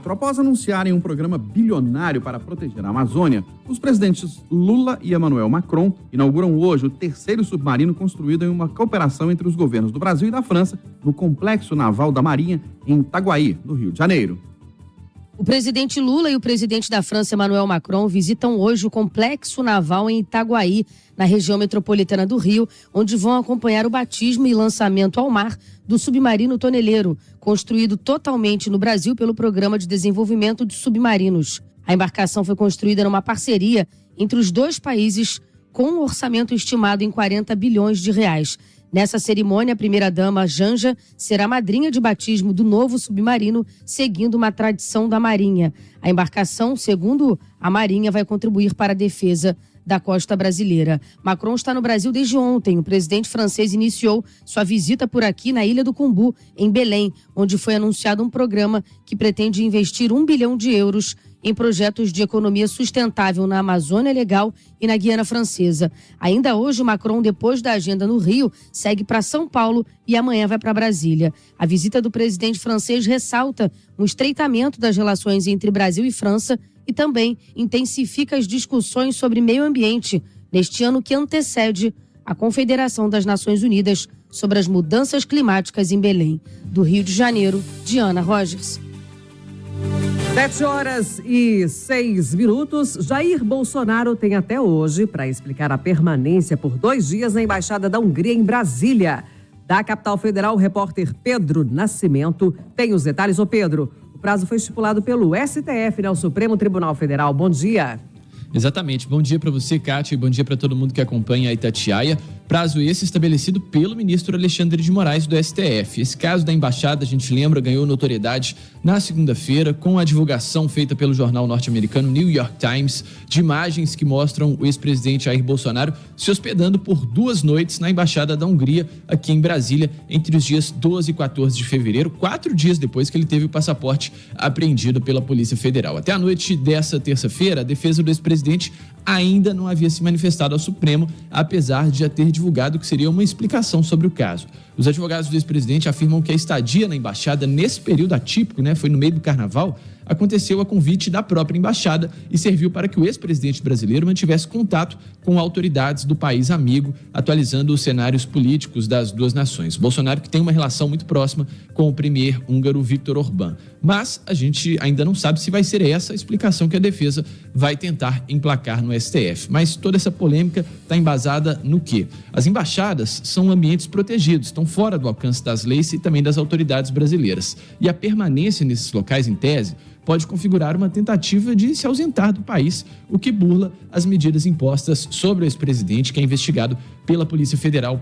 Após anunciarem um programa bilionário para proteger a Amazônia, os presidentes Lula e Emmanuel Macron inauguram hoje o terceiro submarino construído em uma cooperação entre os governos do Brasil e da França no Complexo Naval da Marinha, em Itaguaí, no Rio de Janeiro. O presidente Lula e o presidente da França, Emmanuel Macron, visitam hoje o Complexo Naval em Itaguaí, na região metropolitana do Rio, onde vão acompanhar o batismo e lançamento ao mar do submarino Toneleiro, construído totalmente no Brasil pelo Programa de Desenvolvimento de Submarinos. A embarcação foi construída numa parceria entre os dois países, com um orçamento estimado em 40 bilhões de reais. Nessa cerimônia, a primeira-dama Janja será madrinha de batismo do novo submarino, seguindo uma tradição da Marinha. A embarcação, segundo a Marinha, vai contribuir para a defesa da costa brasileira. Macron está no Brasil desde ontem. O presidente francês iniciou sua visita por aqui na Ilha do Cumbu, em Belém, onde foi anunciado um programa que pretende investir 1 bilhão de euros em projetos de economia sustentável na Amazônia Legal e na Guiana Francesa. Ainda hoje, Macron, depois da agenda no Rio, segue para São Paulo e amanhã vai para Brasília. A visita do presidente francês ressalta um estreitamento das relações entre Brasil e França e também intensifica as discussões sobre meio ambiente neste ano que antecede a Confederação das Nações Unidas sobre as Mudanças Climáticas em Belém. Do Rio de Janeiro, Diana Rogers. 7h06. Jair Bolsonaro tem até hoje para explicar a permanência por 2 dias na Embaixada da Hungria em Brasília. Da capital federal, o repórter Pedro Nascimento tem os detalhes. Ô Pedro, o prazo foi estipulado pelo STF, né, o Supremo Tribunal Federal. Bom dia. Exatamente. Bom dia para você, Kátia, e bom dia para todo mundo que acompanha a Itatiaia. Prazo esse estabelecido pelo ministro Alexandre de Moraes do STF. Esse caso da embaixada, a gente lembra, ganhou notoriedade na segunda-feira com a divulgação feita pelo jornal norte-americano New York Times de imagens que mostram o ex-presidente Jair Bolsonaro se hospedando por 2 noites na embaixada da Hungria, aqui em Brasília, entre os dias 12 e 14 de fevereiro, 4 dias depois que ele teve o passaporte apreendido pela Polícia Federal. Até a noite dessa terça-feira, a defesa do ex-presidente ainda não havia se manifestado ao Supremo, apesar de já ter divulgado que seria uma explicação sobre o caso. Os advogados do ex-presidente afirmam que a estadia na embaixada nesse período atípico, foi no meio do carnaval, aconteceu a convite da própria embaixada e serviu para que o ex-presidente brasileiro mantivesse contato com autoridades do país amigo, atualizando os cenários políticos das duas nações. Bolsonaro que tem uma relação muito próxima com o premier húngaro Viktor Orbán. Mas a gente ainda não sabe se vai ser essa a explicação que a defesa vai tentar emplacar no STF. Mas toda essa polêmica está embasada no quê? As embaixadas são ambientes protegidos, estão fora do alcance das leis e também das autoridades brasileiras. E a permanência nesses locais, em tese, pode configurar uma tentativa de se ausentar do país, o que burla as medidas impostas sobre o ex-presidente, que é investigado pela Polícia Federal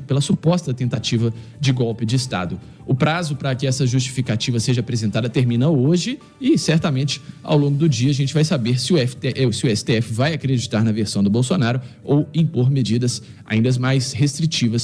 pela suposta tentativa de golpe de Estado. O prazo para que essa justificativa seja apresentada termina hoje e, certamente, ao longo do dia, a gente vai saber se o STF vai acreditar na versão do Bolsonaro ou impor medidas ainda mais restritivas